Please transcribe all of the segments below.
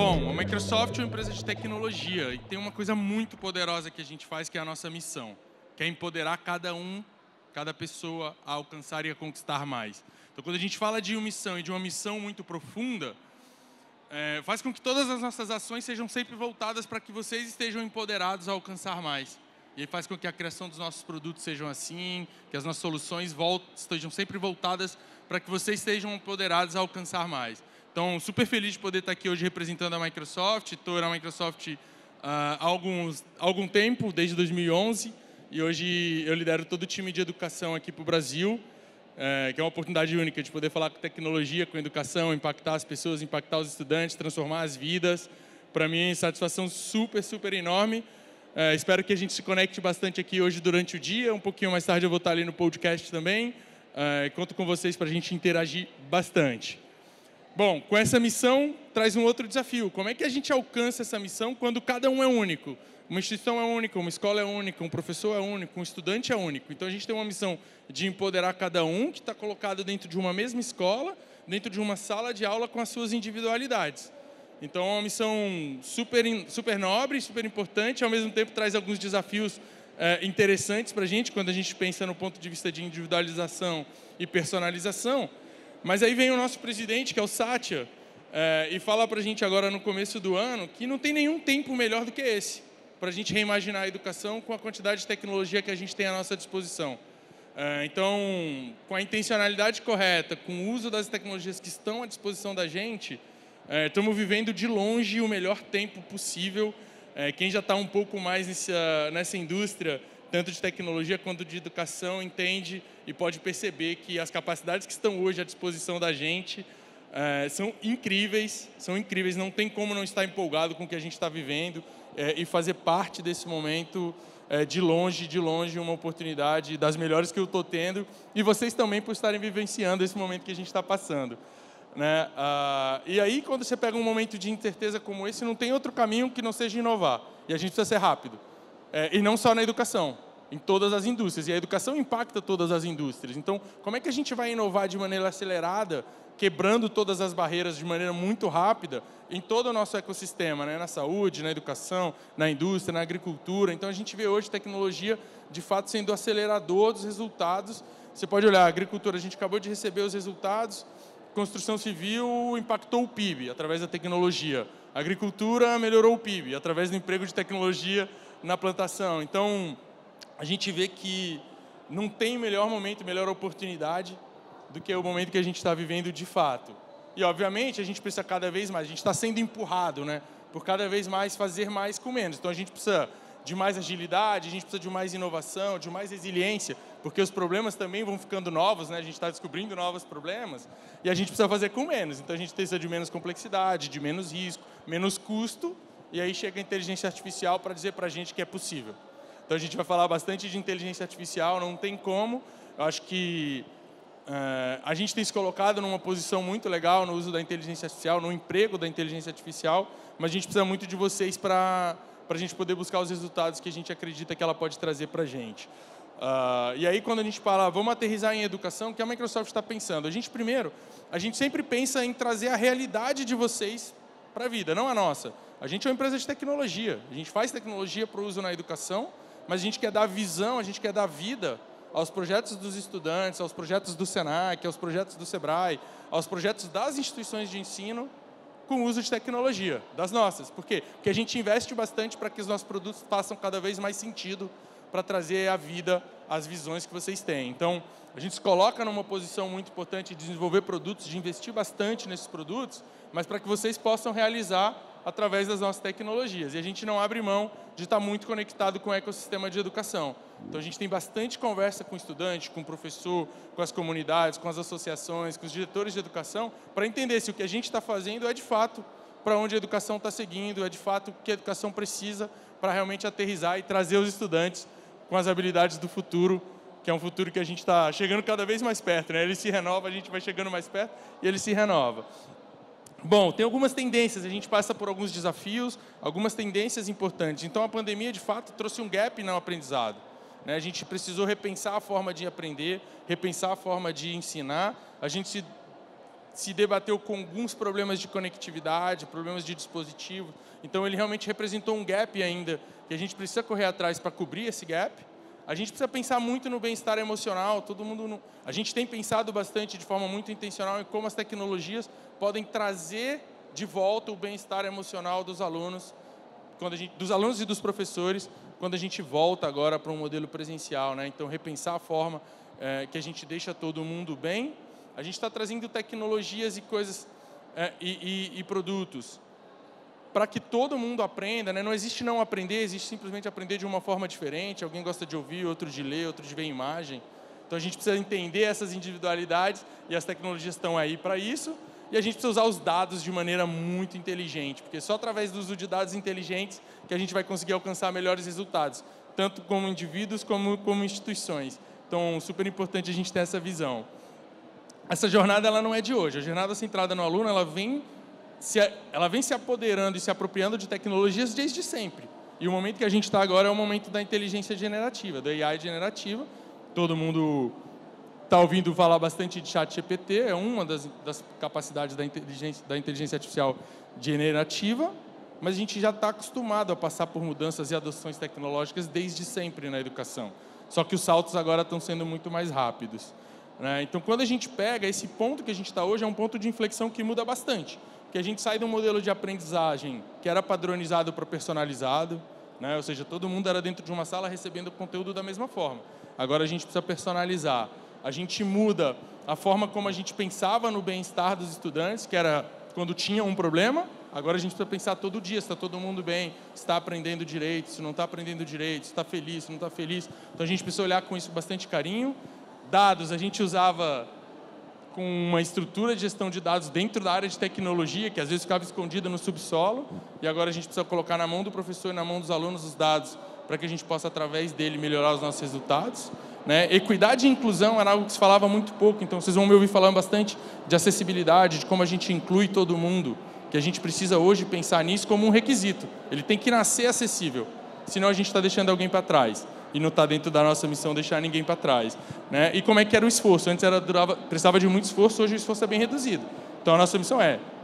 Bom, a Microsoft é uma empresa de tecnologia e tem uma coisa muito poderosa que a gente faz, que é a nossa missão, que é empoderar cada pessoa a alcançar e a conquistar mais. Então, quando a gente fala de uma missão e de uma missão muito profunda, faz com que todas as nossas ações sejam sempre voltadas para que vocês estejam empoderados a alcançar mais. E aí faz com que a criação dos nossos produtos sejam assim, que as nossas soluções estejam sempre voltadas para que vocês estejam empoderados a alcançar mais. Então, super feliz de poder estar aqui hoje representando a Microsoft. Estou na Microsoft há algum tempo, desde 2011, e hoje eu lidero todo o time de educação aqui para o Brasil, que é uma oportunidade única de poder falar com tecnologia, com educação, impactar as pessoas, impactar os estudantes, transformar as vidas. Para mim, satisfação super, super enorme. Espero que a gente se conecte bastante aqui hoje durante o dia. Um pouquinho mais tarde eu vou estar ali no podcast também. Conto com vocês para a gente interagir bastante. Bom, com essa missão traz um outro desafio. Como é que a gente alcança essa missão quando cada um é único? Uma instituição é única, uma escola é única, um professor é único, um estudante é único. Então a gente tem uma missão de empoderar cada um que está colocado dentro de uma mesma escola, dentro de uma sala de aula com as suas individualidades. Então é uma missão super nobre, super importante, ao mesmo tempo traz alguns desafios interessantes para a gente quando a gente pensa no ponto de vista de individualização e personalização. Mas aí vem o nosso presidente, que é o Satya, e fala para a gente agora no começo do ano que não tem nenhum tempo melhor do que esse para a gente reimaginar a educação com a quantidade de tecnologia que a gente tem à nossa disposição. Então, com a intencionalidade correta, com o uso das tecnologias que estão à disposição da gente, estamos vivendo de longe o melhor tempo possível. Quem já está um pouco mais nessa indústria, tanto de tecnologia quanto de educação, entende e pode perceber que as capacidades que estão hoje à disposição da gente são incríveis, não tem como não estar empolgado com o que a gente está vivendo e fazer parte desse momento de longe, uma oportunidade das melhores que eu estou tendo, e vocês também por estarem vivenciando esse momento que a gente está passando. Né? E aí, quando você pega um momento de incerteza como esse, não tem outro caminho que não seja inovar, e a gente precisa ser rápido. E não só na educação, em todas as indústrias. E a educação impacta todas as indústrias. Então, como é que a gente vai inovar de maneira acelerada, quebrando todas as barreiras de maneira muito rápida em todo o nosso ecossistema, né? Na saúde, na educação, na indústria, na agricultura. Então, a gente vê hoje tecnologia, de fato, sendo acelerador dos resultados. Você pode olhar, a agricultura, a gente acabou de receber os resultados, construção civil impactou o PIB através da tecnologia. A agricultura melhorou o PIB através do emprego de tecnologia na plantação. Então, a gente vê que não tem melhor momento, melhor oportunidade do que o momento que a gente está vivendo de fato. E, obviamente, a gente precisa cada vez mais, a gente está sendo empurrado, né, por cada vez mais fazer mais com menos. Então, a gente precisa de mais agilidade, a gente precisa de mais inovação, de mais resiliência, porque os problemas também vão ficando novos, né? A gente está descobrindo novos problemas e a gente precisa fazer com menos. Então, a gente precisa de menos complexidade, de menos risco, menos custo, e aí chega a inteligência artificial para dizer para a gente que é possível. Então, a gente vai falar bastante de inteligência artificial, não tem como. Eu acho que a gente tem se colocado numa posição muito legal no uso da inteligência artificial, no emprego da inteligência artificial, mas a gente precisa muito de vocês para a gente poder buscar os resultados que a gente acredita que ela pode trazer para a gente. E aí, quando a gente fala, vamos aterrissar em educação, o que a Microsoft está pensando? A gente sempre pensa em trazer a realidade de vocês para a vida, não a nossa. A gente é uma empresa de tecnologia, a gente faz tecnologia para o uso na educação, mas a gente quer dar visão, a gente quer dar vida aos projetos dos estudantes, aos projetos do Senac, aos projetos do Sebrae, aos projetos das instituições de ensino com o uso de tecnologia, das nossas. Por quê? Porque a gente investe bastante para que os nossos produtos façam cada vez mais sentido para trazer à vida as visões que vocês têm. Então, a gente se coloca numa posição muito importante de desenvolver produtos, de investir bastante nesses produtos, mas para que vocês possam realizar através das nossas tecnologias. E a gente não abre mão de estar muito conectado com o ecossistema de educação. Então, a gente tem bastante conversa com o estudante, com o professor, com as comunidades, com as associações, com os diretores de educação, para entender se o que a gente está fazendo é, de fato, para onde a educação está seguindo, é, de fato, o que a educação precisa para realmente aterrissar e trazer os estudantes com as habilidades do futuro, que é um futuro que a gente está chegando cada vez mais perto, né? Ele se renova, a gente vai chegando mais perto e ele se renova. Bom, tem algumas tendências, a gente passa por alguns desafios, algumas tendências importantes. Então, a pandemia, de fato, trouxe um gap no aprendizado. A gente precisou repensar a forma de aprender, repensar a forma de ensinar. A gente se se debateu com alguns problemas de conectividade, problemas de dispositivo. Então, ele realmente representou um gap ainda, que a gente precisa correr atrás para cobrir esse gap. A gente precisa pensar muito no bem-estar emocional. A gente tem pensado bastante, de forma muito intencional, em como as tecnologias podem trazer de volta o bem-estar emocional dos alunos, dos alunos e dos professores, quando a gente volta agora para um modelo presencial, né? Então, repensar a forma que a gente deixa todo mundo bem. A gente está trazendo tecnologias e coisas e produtos para que todo mundo aprenda, né? Não existe não aprender, existe simplesmente aprender de uma forma diferente. Alguém gosta de ouvir, outro de ler, outro de ver imagem. Então, a gente precisa entender essas individualidades e as tecnologias estão aí para isso. E a gente precisa usar os dados de maneira muito inteligente, porque só através do uso de dados inteligentes que a gente vai conseguir alcançar melhores resultados, tanto como indivíduos como instituições. Então, super importante a gente ter essa visão. Essa jornada ela não é de hoje. A jornada centrada no aluno, ela vem se apoderando e se apropriando de tecnologias desde sempre. E o momento que a gente está agora é o momento da inteligência generativa, da AI generativa. Todo mundo está ouvindo falar bastante de ChatGPT, é uma das capacidades da inteligência artificial generativa, mas a gente já está acostumado a passar por mudanças e adoções tecnológicas desde sempre na educação. Só que os saltos agora estão sendo muito mais rápidos, né? Então, quando a gente pega esse ponto que a gente está hoje, é um ponto de inflexão que muda bastante. Porque a gente sai de um modelo de aprendizagem que era padronizado para personalizado, né? Ou seja, todo mundo era dentro de uma sala recebendo o conteúdo da mesma forma. Agora a gente precisa personalizar. A gente muda a forma como a gente pensava no bem-estar dos estudantes, que era quando tinha um problema. Agora a gente precisa pensar todo dia se está todo mundo bem, se está aprendendo direito, se não está aprendendo direito, se está feliz, se não está feliz. Então a gente precisa olhar com isso bastante carinho. Dados, a gente usava com uma estrutura de gestão de dados dentro da área de tecnologia, que às vezes ficava escondida no subsolo, e agora a gente precisa colocar na mão do professor e na mão dos alunos os dados, para que a gente possa, através dele, melhorar os nossos resultados, né? Equidade e inclusão era algo que se falava muito pouco, então vocês vão me ouvir falando bastante de acessibilidade, de como a gente inclui todo mundo, que a gente precisa hoje pensar nisso como um requisito. Ele tem que nascer acessível, senão a gente está deixando alguém para trás. E não está dentro da nossa missão deixar ninguém para trás, né? E como é que era o esforço? Antes precisava de muito esforço, hoje o esforço é bem reduzido. Então a nossa missão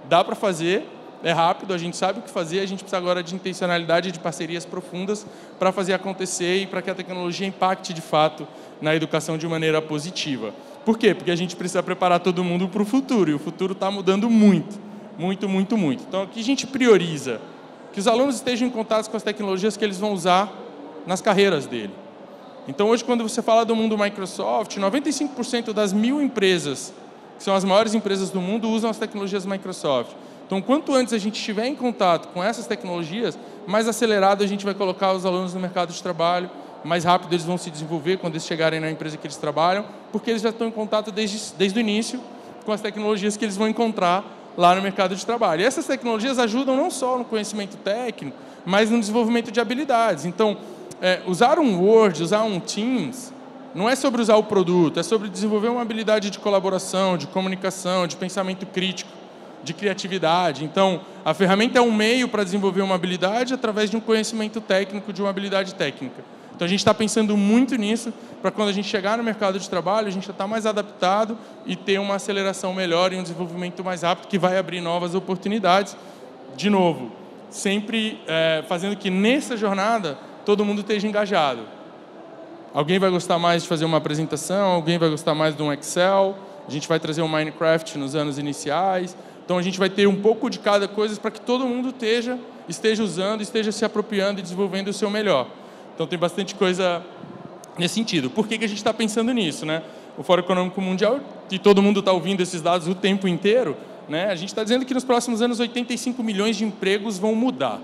dá para fazer, é rápido, a gente sabe o que fazer, a gente precisa agora de intencionalidade e de parcerias profundas para fazer acontecer e para que a tecnologia impacte de fato na educação de maneira positiva. Por quê? Porque a gente precisa preparar todo mundo para o futuro, e o futuro está mudando muito, muito, muito, muito. Então aqui a gente prioriza que os alunos estejam em contato com as tecnologias que eles vão usar nas carreiras dele. Então, hoje, quando você fala do mundo Microsoft, 95% das 1000 empresas, que são as maiores empresas do mundo, usam as tecnologias Microsoft. Então, quanto antes a gente estiver em contato com essas tecnologias, mais acelerado a gente vai colocar os alunos no mercado de trabalho, mais rápido eles vão se desenvolver quando eles chegarem na empresa que eles trabalham, porque eles já estão em contato desde o início com as tecnologias que eles vão encontrar lá no mercado de trabalho. E essas tecnologias ajudam não só no conhecimento técnico, mas no desenvolvimento de habilidades. Então, usar um Word, usar um Teams, não é sobre usar o produto, é sobre desenvolver uma habilidade de colaboração, de comunicação, de pensamento crítico, de criatividade. Então, a ferramenta é um meio para desenvolver uma habilidade através de um conhecimento técnico, de uma habilidade técnica. Então, a gente está pensando muito nisso, para quando a gente chegar no mercado de trabalho, a gente já está mais adaptado e ter uma aceleração melhor e um desenvolvimento mais rápido, que vai abrir novas oportunidades. De novo, sempre fazendo que nessa jornada todo mundo esteja engajado. Alguém vai gostar mais de fazer uma apresentação, alguém vai gostar mais de um Excel, a gente vai trazer um Minecraft nos anos iniciais. Então, a gente vai ter um pouco de cada coisa para que todo mundo esteja usando, esteja se apropriando e desenvolvendo o seu melhor. Então, tem bastante coisa nesse sentido. Por que a gente está pensando nisso, né? O Fórum Econômico Mundial, e todo mundo está ouvindo esses dados o tempo inteiro, né? A gente está dizendo que nos próximos anos 85 milhões de empregos vão mudar.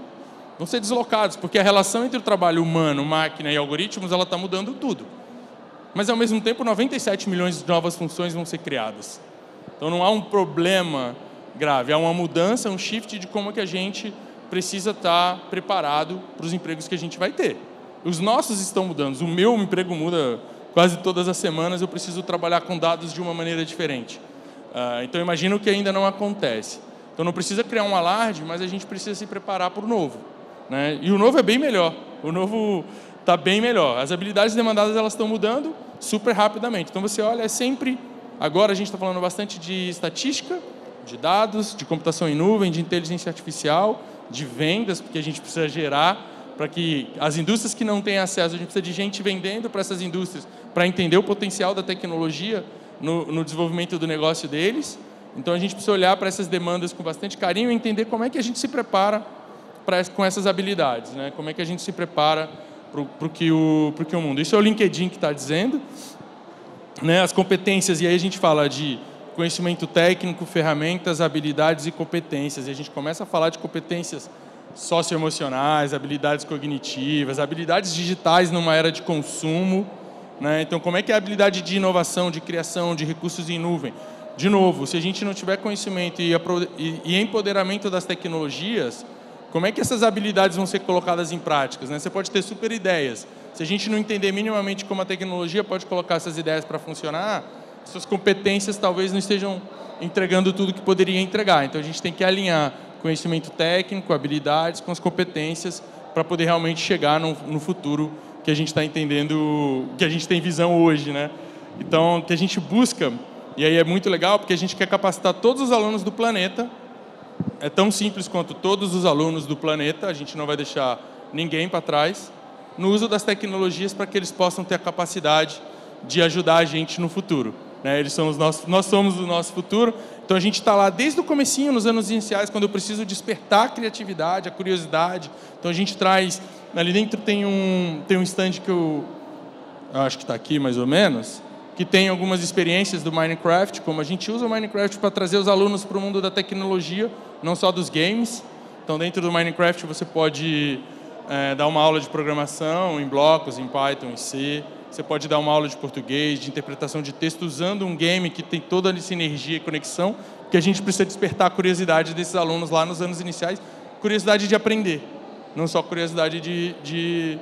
Vão ser deslocados, porque a relação entre o trabalho humano, máquina e algoritmos, ela está mudando tudo. Mas, ao mesmo tempo, 97 milhões de novas funções vão ser criadas. Então, não há um problema grave, há uma mudança, um shift de como que a gente precisa estar preparado para os empregos que a gente vai ter. Os nossos estão mudando, o meu emprego muda quase todas as semanas, eu preciso trabalhar com dados de uma maneira diferente. Então, imagino que ainda não acontece. Então, não precisa criar um alarde, mas a gente precisa se preparar para o novo, né? E o novo é bem melhor, o novo está bem melhor. As habilidades demandadas elas estão mudando super rapidamente. Então, você olha, agora a gente está falando bastante de estatística, de dados, de computação em nuvem, de inteligência artificial, de vendas, porque a gente precisa gerar para que as indústrias que não têm acesso, a gente precisa de gente vendendo para essas indústrias, para entender o potencial da tecnologia no desenvolvimento do negócio deles. Então, a gente precisa olhar para essas demandas com bastante carinho e entender como é que a gente se prepara com essas habilidades, né? Como é que a gente se prepara para o que o mundo. Isso é o LinkedIn que está dizendo, né? As competências, e aí a gente fala de conhecimento técnico, ferramentas, habilidades e competências. E a gente começa a falar de competências socioemocionais, habilidades cognitivas, habilidades digitais numa era de consumo, né? Então, como é que é a habilidade de inovação, de criação, de recursos em nuvem? De novo, se a gente não tiver conhecimento e empoderamento das tecnologias, como é que essas habilidades vão ser colocadas em práticas, né? Você pode ter super ideias. Se a gente não entender minimamente como a tecnologia pode colocar essas ideias para funcionar, suas competências talvez não estejam entregando tudo que poderia entregar. Então, a gente tem que alinhar conhecimento técnico, habilidades com as competências para poder realmente chegar no futuro que a gente está entendendo, que a gente tem visão hoje, né? Então, o que a gente busca, e aí é muito legal, porque a gente quer capacitar todos os alunos do planeta. É tão simples quanto todos os alunos do planeta, a gente não vai deixar ninguém para trás, no uso das tecnologias para que eles possam ter a capacidade de ajudar a gente no futuro, né? Nós somos o nosso futuro, então a gente está lá desde o comecinho, nos anos iniciais, quando eu preciso despertar a criatividade, a curiosidade. Então a gente traz, ali dentro tem um stand que eu acho que está aqui mais ou menos, que tem algumas experiências do Minecraft, como a gente usa o Minecraft para trazer os alunos para o mundo da tecnologia, não só dos games. Então, dentro do Minecraft, você pode dar uma aula de programação em blocos, em Python, em C. Você pode dar uma aula de português, de interpretação de texto, usando um game que tem toda a sinergia e conexão, porque a gente precisa despertar a curiosidade desses alunos lá nos anos iniciais, curiosidade de aprender, não só curiosidade de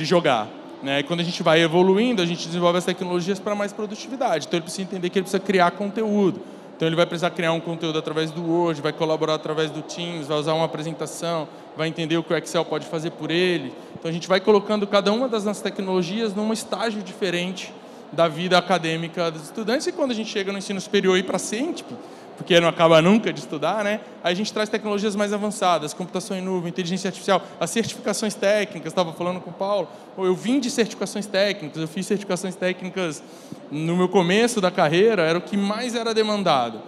jogar, né? E quando a gente vai evoluindo, a gente desenvolve as tecnologias para mais produtividade. Então, ele precisa entender que ele precisa criar conteúdo. Então, ele vai precisar criar um conteúdo através do Word, vai colaborar através do Teams, vai usar uma apresentação, vai entender o que o Excel pode fazer por ele. Então, a gente vai colocando cada uma das nossas tecnologias num estágio diferente da vida acadêmica dos estudantes. E quando a gente chega no ensino superior e para sempre, porque não acaba nunca de estudar, né? Aí a gente traz tecnologias mais avançadas, computação em nuvem, inteligência artificial, as certificações técnicas. Estava falando com o Paulo, eu vim de certificações técnicas, eu fiz certificações técnicas no meu começo da carreira, era o que mais era demandado.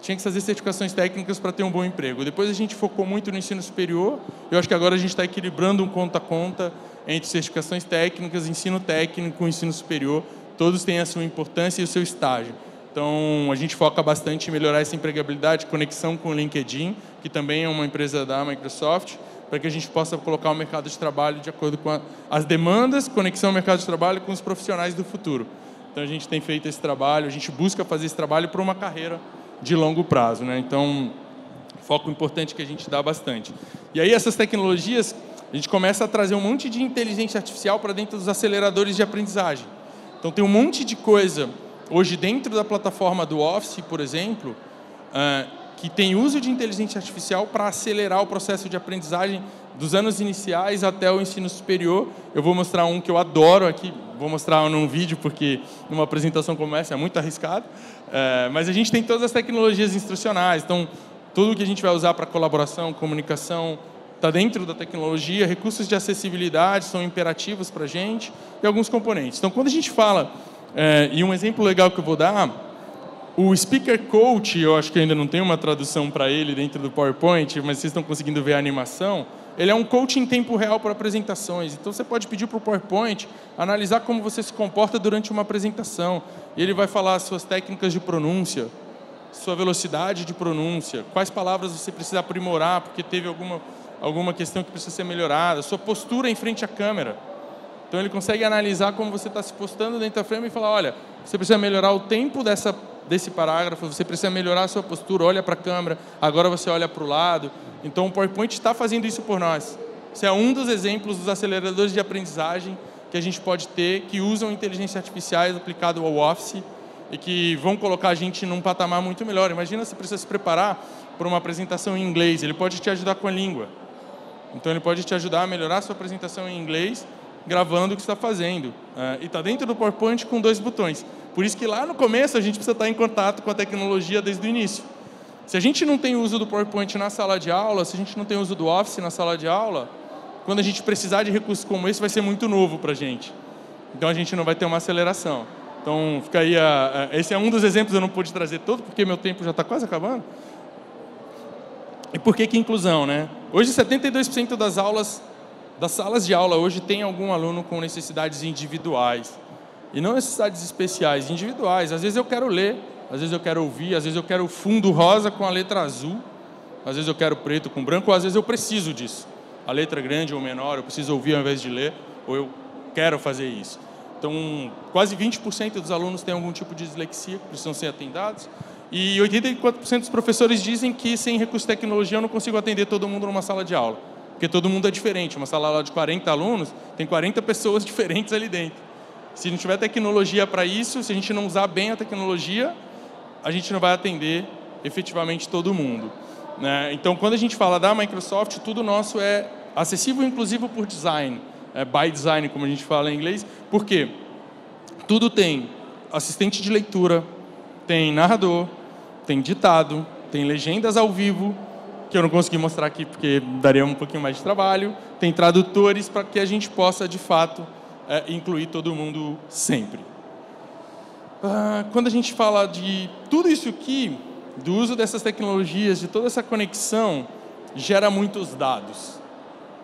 Tinha que fazer certificações técnicas para ter um bom emprego. Depois a gente focou muito no ensino superior, eu acho que agora a gente está equilibrando um conta a conta entre certificações técnicas, ensino técnico e ensino superior. Todos têm a sua importância e o seu estágio. Então, a gente foca bastante em melhorar essa empregabilidade, conexão com o LinkedIn, que também é uma empresa da Microsoft, para que a gente possa colocar o mercado de trabalho de acordo com as demandas, conexão ao mercado de trabalho com os profissionais do futuro. Então, a gente tem feito esse trabalho, a gente busca fazer esse trabalho para uma carreira de longo prazo, né? Então, foco importante que a gente dá bastante. E aí, essas tecnologias, a gente começa a trazer um monte de inteligência artificial para dentro dos aceleradores de aprendizagem. Então, tem um monte de coisa hoje, dentro da plataforma do Office, por exemplo, que tem uso de inteligência artificial para acelerar o processo de aprendizagem dos anos iniciais até o ensino superior. Eu vou mostrar um que eu adoro aqui, vou mostrar num vídeo, porque numa apresentação como essa é muito arriscado, mas a gente tem todas as tecnologias instrucionais, então tudo que a gente vai usar para colaboração, comunicação, está dentro da tecnologia, recursos de acessibilidade são imperativos para a gente e alguns componentes. Então, quando a gente fala... e um exemplo legal que eu vou dar, o Speaker Coach, eu acho que ainda não tem uma tradução para ele dentro do PowerPoint, mas vocês estão conseguindo ver a animação, ele é um coach em tempo real para apresentações. Então, você pode pedir para o PowerPoint analisar como você se comporta durante uma apresentação. E ele vai falar as suas técnicas de pronúncia, sua velocidade de pronúncia, quais palavras você precisa aprimorar, porque teve alguma questão que precisa ser melhorada, sua postura em frente à câmera. Então, ele consegue analisar como você está se postando dentro da frame e falar, olha, você precisa melhorar o tempo desse parágrafo, você precisa melhorar a sua postura, olha para a câmera, agora você olha para o lado. Então, o PowerPoint está fazendo isso por nós. Esse é um dos exemplos dos aceleradores de aprendizagem que a gente pode ter, que usam inteligência artificial aplicado ao Office e que vão colocar a gente num patamar muito melhor. Imagina se precisa se preparar para uma apresentação em inglês, ele pode te ajudar com a língua. Então, ele pode te ajudar a melhorar a sua apresentação em inglês, gravando o que está fazendo. E está dentro do PowerPoint com 2 botões. Por isso que lá no começo a gente precisa estar em contato com a tecnologia desde o início. Se a gente não tem o uso do PowerPoint na sala de aula, se a gente não tem o uso do Office na sala de aula, quando a gente precisar de recursos como esse, vai ser muito novo para a gente. Então, a gente não vai ter uma aceleração. Então, fica aí esse é um dos exemplos, eu não pude trazer todo, porque meu tempo já está quase acabando. E por que inclusão, né? Hoje, 72% das salas de aula hoje tem algum aluno com necessidades individuais. E não necessidades especiais, individuais. Às vezes eu quero ler, às vezes eu quero ouvir, às vezes eu quero fundo rosa com a letra azul, às vezes eu quero preto com branco, ou às vezes eu preciso disso. A letra grande ou menor, eu preciso ouvir ao invés de ler, ou eu quero fazer isso. Então, quase 20% dos alunos têm algum tipo de dislexia que precisam ser atendidos. E 84% dos professores dizem que sem recurso de tecnologia eu não consigo atender todo mundo numa sala de aula. Porque todo mundo é diferente. Uma sala de aula de 40 alunos, tem 40 pessoas diferentes ali dentro. Se não tiver tecnologia para isso, se a gente não usar bem a tecnologia, a gente não vai atender efetivamente todo mundo, né? Então, quando a gente fala da Microsoft, tudo nosso é acessível, inclusive por design, by design, como a gente fala em inglês. Por quê? Tudo tem assistente de leitura, tem narrador, tem ditado, tem legendas ao vivo, que eu não consegui mostrar aqui porque daria um pouquinho mais de trabalho, tem tradutores para que a gente possa, de fato, incluir todo mundo sempre. Quando a gente fala de tudo isso aqui, do uso dessas tecnologias, de toda essa conexão, gera muitos dados.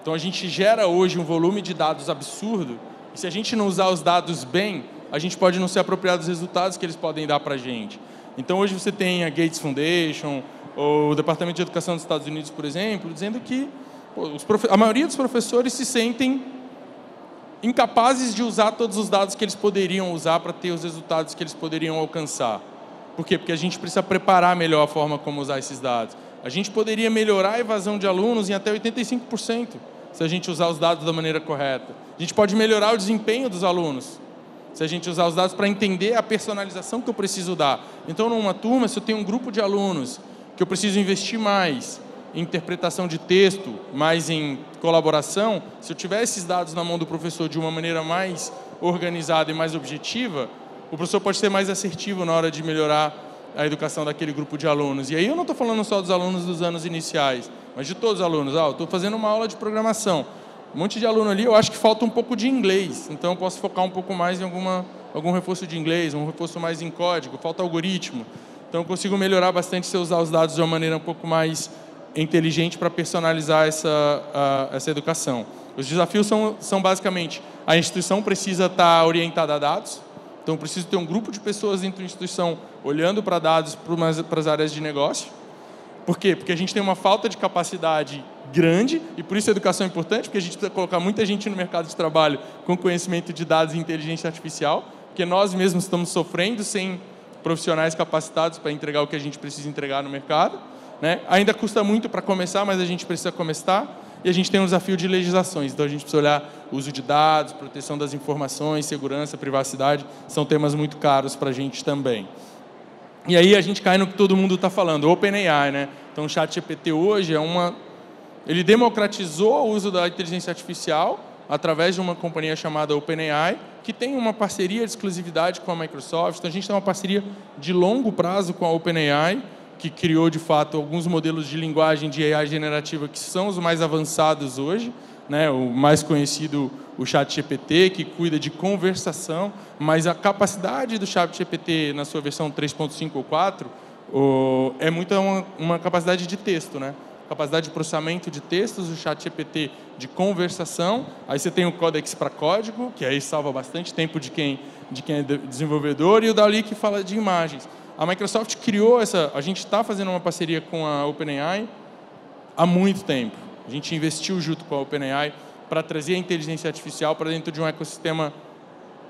Então, a gente gera hoje um volume de dados absurdo, e se a gente não usar os dados bem, a gente pode não se apropriar dos resultados que eles podem dar para a gente. Então, hoje você tem a Gates Foundation, ou o Departamento de Educação dos Estados Unidos, por exemplo, dizendo que a maioria dos professores se sentem incapazes de usar todos os dados que eles poderiam usar para ter os resultados que eles poderiam alcançar. Por quê? Porque a gente precisa preparar melhor a forma como usar esses dados. A gente poderia melhorar a evasão de alunos em até 85%, se a gente usar os dados da maneira correta. A gente pode melhorar o desempenho dos alunos, se a gente usar os dados para entender a personalização que eu preciso dar. Então, numa turma, se eu tenho um grupo de alunos que eu preciso investir mais em interpretação de texto, mais em colaboração, se eu tiver esses dados na mão do professor de uma maneira mais organizada e mais objetiva, o professor pode ser mais assertivo na hora de melhorar a educação daquele grupo de alunos. E aí eu não estou falando só dos alunos dos anos iniciais, mas de todos os alunos. Eu estou fazendo uma aula de programação. Um monte de aluno ali, eu acho que falta um pouco de inglês. Então eu posso focar um pouco mais em algum reforço de inglês, um reforço mais em código, falta algoritmo. Então eu consigo melhorar bastante se eu usar os dados de uma maneira um pouco mais inteligente para personalizar essa educação. Os desafios são basicamente, a instituição precisa estar orientada a dados, então eu preciso ter um grupo de pessoas dentro da instituição olhando para dados para as áreas de negócio. Por quê? Porque a gente tem uma falta de capacidade grande, e por isso a educação é importante, porque a gente precisa colocar muita gente no mercado de trabalho com conhecimento de dados e inteligência artificial, porque nós mesmos estamos sofrendo sem profissionais capacitados para entregar o que a gente precisa entregar no mercado, né? Ainda custa muito para começar, mas a gente precisa começar. E a gente tem um desafio de legislações. Então, a gente precisa olhar o uso de dados, proteção das informações, segurança, privacidade. São temas muito caros para a gente também. E aí a gente cai no que todo mundo está falando, o OpenAI, né? Então, o ChatGPT hoje ele democratizou o uso da inteligência artificial através de uma companhia chamada OpenAI, que tem uma parceria de exclusividade com a Microsoft. Então, a gente tem uma parceria de longo prazo com a OpenAI, que criou, de fato, alguns modelos de linguagem de AI generativa que são os mais avançados hoje, né? O mais conhecido, o ChatGPT, que cuida de conversação, mas a capacidade do ChatGPT, na sua versão 3.5 ou 4, é muito uma capacidade de texto, né? Capacidade de processamento de textos, o ChatGPT de conversação. Aí você tem o Codex para código, que aí salva bastante tempo de quem é desenvolvedor, e o DALL-E, que fala de imagens. A Microsoft criou a gente está fazendo uma parceria com a OpenAI há muito tempo. A gente investiu junto com a OpenAI para trazer a inteligência artificial para dentro de um ecossistema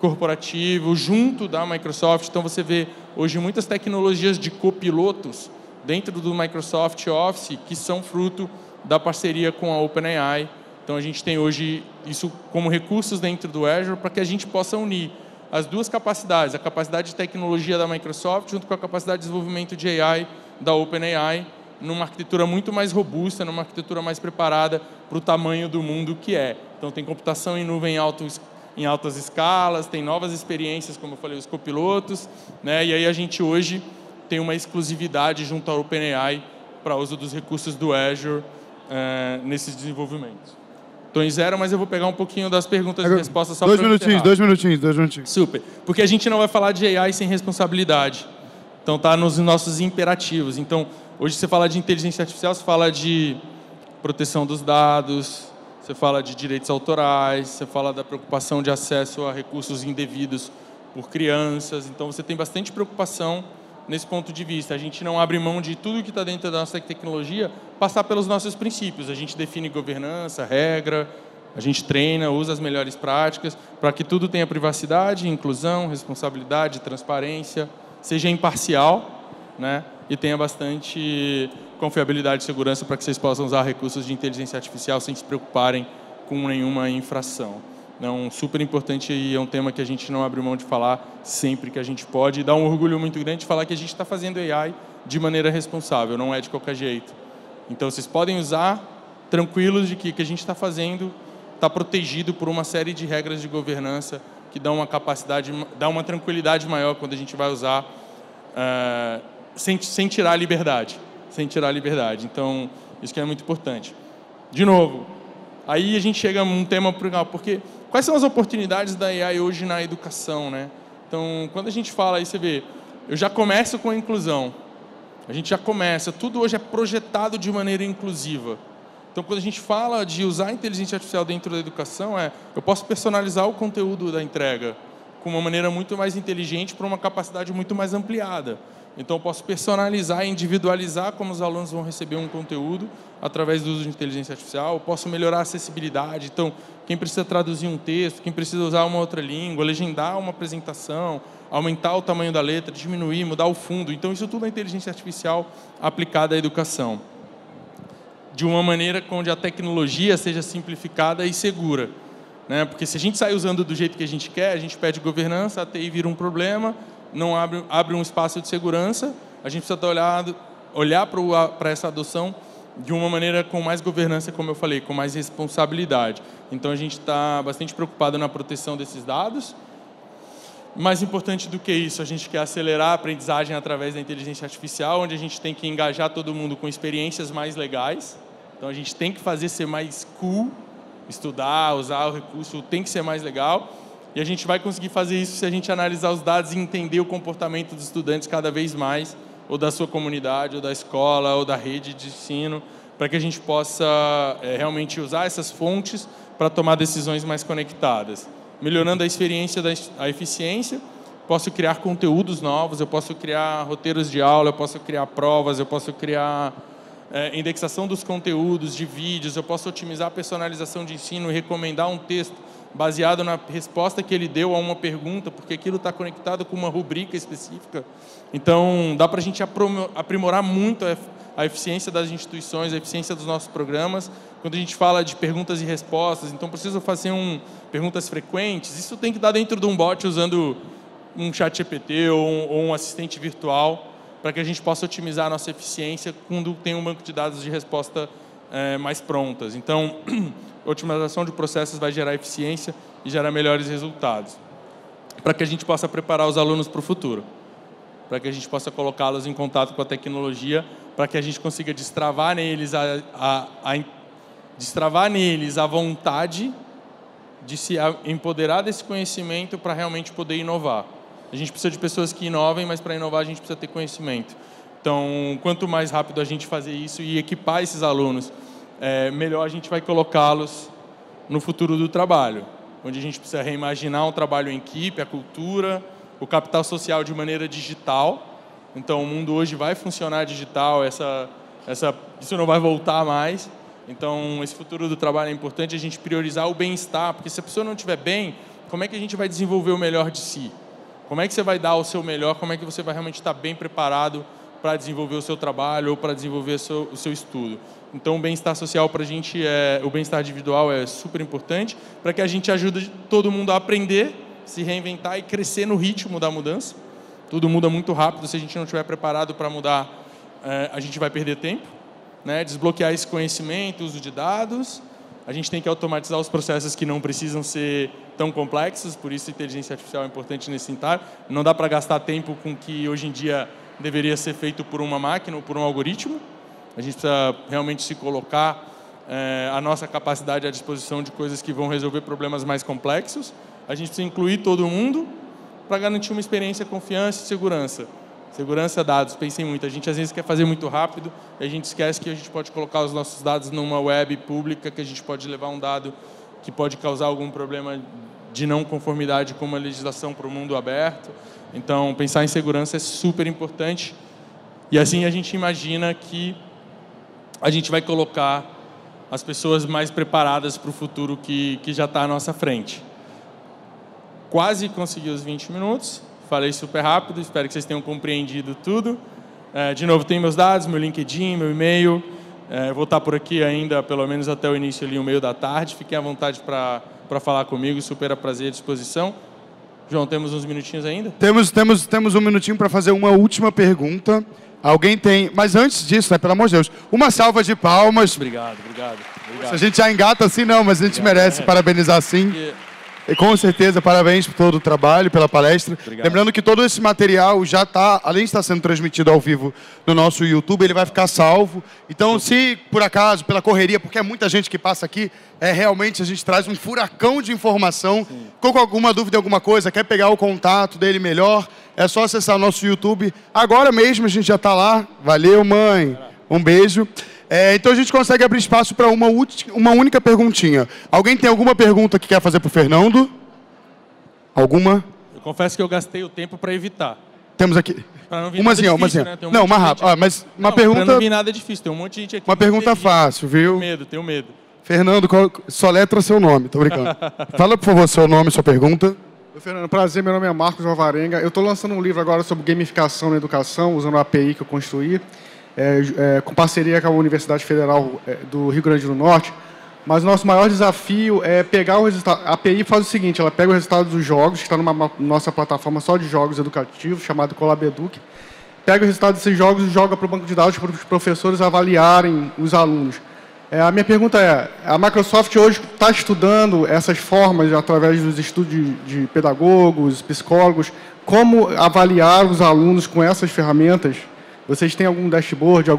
corporativo, junto da Microsoft. Então, você vê hoje muitas tecnologias de copilotos dentro do Microsoft Office que são fruto da parceria com a OpenAI. Então, a gente tem hoje isso como recursos dentro do Azure para que a gente possa unir as duas capacidades, a capacidade de tecnologia da Microsoft junto com a capacidade de desenvolvimento de AI da OpenAI, numa arquitetura muito mais robusta, numa arquitetura mais preparada para o tamanho do mundo que é. Então, tem computação em nuvem em altas escalas, tem novas experiências, como eu falei, os copilotos, né? E aí a gente hoje tem uma exclusividade junto ao OpenAI para uso dos recursos do Azure nesses desenvolvimentos. Estou em 0, mas eu vou pegar um pouquinho das perguntas e respostas só para 2 minutinhos. Super. Porque a gente não vai falar de AI sem responsabilidade. Então, está nos nossos imperativos. Então, hoje você fala de inteligência artificial, você fala de proteção dos dados, você fala de direitos autorais, você fala da preocupação de acesso a recursos indevidos por crianças. Então, você tem bastante preocupação nesse ponto de vista. A gente não abre mão de tudo que está dentro da nossa tecnologia passar pelos nossos princípios. A gente define governança, regra, a gente treina, usa as melhores práticas para que tudo tenha privacidade, inclusão, responsabilidade, transparência, seja imparcial, né? E tenha bastante confiabilidade e segurança para que vocês possam usar recursos de inteligência artificial sem se preocuparem com nenhuma infração. Então, super importante e é um tema que a gente não abre mão de falar sempre que a gente pode. E dá um orgulho muito grande de falar que a gente está fazendo AI de maneira responsável, não é de qualquer jeito. Então, vocês podem usar tranquilos de que o que a gente está fazendo está protegido por uma série de regras de governança que dão uma capacidade, dá uma tranquilidade maior quando a gente vai usar sem tirar a liberdade. Sem tirar a liberdade. Então, isso que é muito importante. De novo, aí a gente chega a um tema porque quais são as oportunidades da AI hoje na educação, né? Então, quando a gente fala aí, você vê, eu já começo com a inclusão. A gente já começa, tudo hoje é projetado de maneira inclusiva. Então, quando a gente fala de usar a inteligência artificial dentro da educação, eu posso personalizar o conteúdo da entrega com uma maneira muito mais inteligente para uma capacidade muito mais ampliada. Então, eu posso personalizar e individualizar como os alunos vão receber um conteúdo através do uso de inteligência artificial. Eu posso melhorar a acessibilidade. Então, quem precisa traduzir um texto, quem precisa usar uma outra língua, legendar uma apresentação, aumentar o tamanho da letra, diminuir, mudar o fundo. Então, isso tudo é inteligência artificial aplicada à educação. De uma maneira onde a tecnologia seja simplificada e segura. Né? Porque se a gente sai usando do jeito que a gente quer, a gente perde governança, a TI vira um problema, não abre um espaço de segurança, a gente precisa olhar para essa adoção de uma maneira com mais governança, como eu falei, com mais responsabilidade. Então, a gente está bastante preocupado na proteção desses dados. Mais importante do que isso, a gente quer acelerar a aprendizagem através da inteligência artificial, onde a gente tem que engajar todo mundo com experiências mais legais. Então, a gente tem que fazer ser mais cool, estudar, usar o recurso, tem que ser mais legal. E a gente vai conseguir fazer isso se a gente analisar os dados e entender o comportamento dos estudantes cada vez mais, ou da sua comunidade, ou da escola, ou da rede de ensino, para que a gente possa realmente usar essas fontes para tomar decisões mais conectadas. Melhorando a experiência, a eficiência, posso criar conteúdos novos, eu posso criar roteiros de aula, eu posso criar provas, eu posso criar indexação dos conteúdos de vídeos, eu posso otimizar a personalização de ensino e recomendar um texto baseado na resposta que ele deu a uma pergunta, porque aquilo está conectado com uma rubrica específica. Então, dá para a gente aprimorar muito a eficiência das instituições, a eficiência dos nossos programas. Quando a gente fala de perguntas e respostas, então preciso fazer perguntas frequentes, isso tem que dar dentro de um bot usando um chat GPT ou um assistente virtual, para que a gente possa otimizar a nossa eficiência quando tem um banco de dados de resposta mais prontas. Então, a otimização de processos vai gerar eficiência e gerar melhores resultados, para que a gente possa preparar os alunos para o futuro, para que a gente possa colocá-los em contato com a tecnologia, para que a gente consiga destravar neles a vontade de se empoderar desse conhecimento para realmente poder inovar. A gente precisa de pessoas que inovem, mas para inovar a gente precisa ter conhecimento. Então, quanto mais rápido a gente fazer isso e equipar esses alunos, melhor a gente vai colocá-los no futuro do trabalho, onde a gente precisa reimaginar um trabalho em equipe, a cultura, o capital social de maneira digital. Então, o mundo hoje vai funcionar digital, isso não vai voltar mais. Então, esse futuro do trabalho é importante a gente priorizar o bem-estar, porque se a pessoa não estiver bem, como é que a gente vai desenvolver o melhor de si? Como é que você vai dar o seu melhor? Como é que você vai realmente estar bem preparado para desenvolver o seu trabalho ou para desenvolver o seu estudo? Então, o bem-estar social para a gente, o bem-estar individual é super importante para que a gente ajude todo mundo a aprender, se reinventar e crescer no ritmo da mudança. Tudo muda muito rápido, se a gente não estiver preparado para mudar, a gente vai perder tempo. Né? Desbloquear esse conhecimento, uso de dados. A gente tem que automatizar os processos que não precisam ser tão complexos, por isso a inteligência artificial é importante nesse sentido. Não dá para gastar tempo com que hoje em dia deveria ser feito por uma máquina ou por um algoritmo. A gente precisa realmente se colocar a nossa capacidade à disposição de coisas que vão resolver problemas mais complexos. A gente precisa incluir todo mundo para garantir uma experiência, confiança e segurança. Segurança, dados, pensem muito. A gente às vezes quer fazer muito rápido e a gente esquece que a gente pode colocar os nossos dados numa web pública, que a gente pode levar um dado que pode causar algum problema de não conformidade com uma legislação para o mundo aberto. Então, pensar em segurança é super importante. E assim a gente imagina que a gente vai colocar as pessoas mais preparadas para o futuro que já está à nossa frente. Quase consegui os 20 minutos. Falei super rápido, espero que vocês tenham compreendido tudo. De novo, tem meus dados, meu LinkedIn, meu e-mail. Vou estar por aqui ainda, pelo menos até o início, ali, o meio da tarde. Fiquem à vontade para falar comigo, super a prazer e à disposição. João, temos uns minutinhos ainda? Temos um minutinho para fazer uma última pergunta. Alguém tem... Mas antes disso, né, pelo amor de Deus, uma salva de palmas. Obrigado. A gente já engata assim, não, mas a gente merece parabenizar sim. E com certeza, parabéns por todo o trabalho, pela palestra. Obrigado. Lembrando que todo esse material já está, além de estar sendo transmitido ao vivo no nosso YouTube, ele vai ficar salvo. Então, se por acaso, pela correria, porque é muita gente que passa aqui, realmente a gente traz um furacão de informação. Sim. Ficou com alguma dúvida, alguma coisa, quer pegar o contato dele melhor, é só acessar o nosso YouTube. Agora mesmo a gente já está lá. Valeu, mãe. Um beijo. Então a gente consegue abrir espaço para uma única perguntinha. Alguém tem alguma pergunta que quer fazer para o Fernando? Alguma? Eu confesso que eu gastei o tempo para evitar. Temos aqui. Umazinha. Né? Não, uma rápida. Mas uma pergunta... Para não vir nada difícil. Tem um monte de gente aqui. Uma pergunta fácil, viu? Tenho medo. Fernando, soletra seu nome. Tô brincando. Fala, por favor, seu nome, sua pergunta. Oi, Fernando. Prazer. Meu nome é Marcos Alvarenga. Eu estou lançando um livro agora sobre gamificação na educação, usando a API que eu construí. Com parceria com a Universidade Federal do Rio Grande do Norte, mas o nosso maior desafio é pegar o resultado. A API faz o seguinte, ela pega o resultado dos jogos, que está numa nossa plataforma só de jogos educativos, chamada ColabEduc, pega o resultado desses jogos e joga para o banco de dados para os professores avaliarem os alunos. A minha pergunta é, a Microsoft hoje está estudando essas formas, através dos estudos de pedagogos, psicólogos, como avaliar os alunos com essas ferramentas? Vocês têm algum dashboard,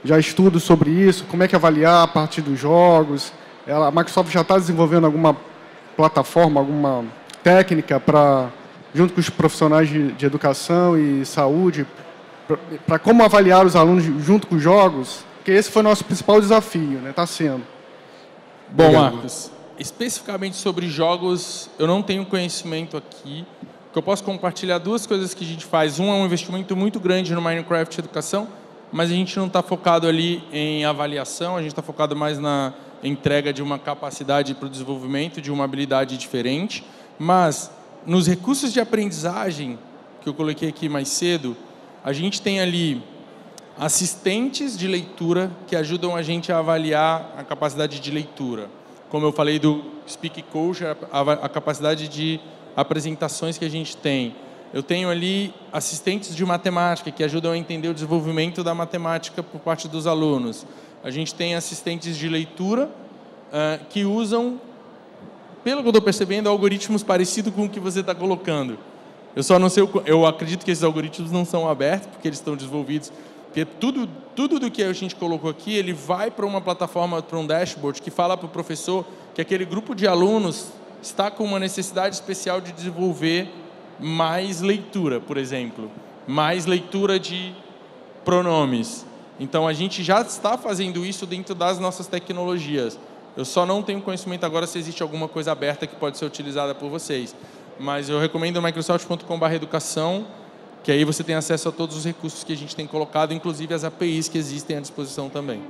já estudos sobre isso? Como é que avaliar a partir dos jogos? A Microsoft já está desenvolvendo alguma plataforma, alguma técnica junto com os profissionais de educação e saúde, para como avaliar os alunos junto com os jogos? Porque esse foi o nosso principal desafio, né? Está sendo. Bom, Marcos, especificamente sobre jogos, eu não tenho conhecimento aqui. Eu posso compartilhar duas coisas que a gente faz. Um é um investimento muito grande no Minecraft Educação, mas a gente não está focado ali em avaliação, a gente está focado mais na entrega de uma capacidade para o desenvolvimento de uma habilidade diferente. Mas, nos recursos de aprendizagem, que eu coloquei aqui mais cedo, a gente tem ali assistentes de leitura que ajudam a gente a avaliar a capacidade de leitura. Como eu falei do Speak Coach, a capacidade de apresentações que a gente tem. Eu tenho ali assistentes de matemática que ajudam a entender o desenvolvimento da matemática por parte dos alunos. A gente tem assistentes de leitura que usam, pelo que eu estou percebendo, algoritmos parecidos com o que você está colocando. Eu só não sei, eu acredito que esses algoritmos não são abertos, porque eles estão desenvolvidos. Porque tudo do que a gente colocou aqui, ele vai para uma plataforma, para um dashboard, que fala para o professor que aquele grupo de alunos está com uma necessidade especial de desenvolver mais leitura, por exemplo. Mais leitura de pronomes. Então, a gente já está fazendo isso dentro das nossas tecnologias. Eu só não tenho conhecimento agora se existe alguma coisa aberta que pode ser utilizada por vocês. Mas eu recomendo microsoft.com/educação, que aí você tem acesso a todos os recursos que a gente tem colocado, inclusive as APIs que existem à disposição também.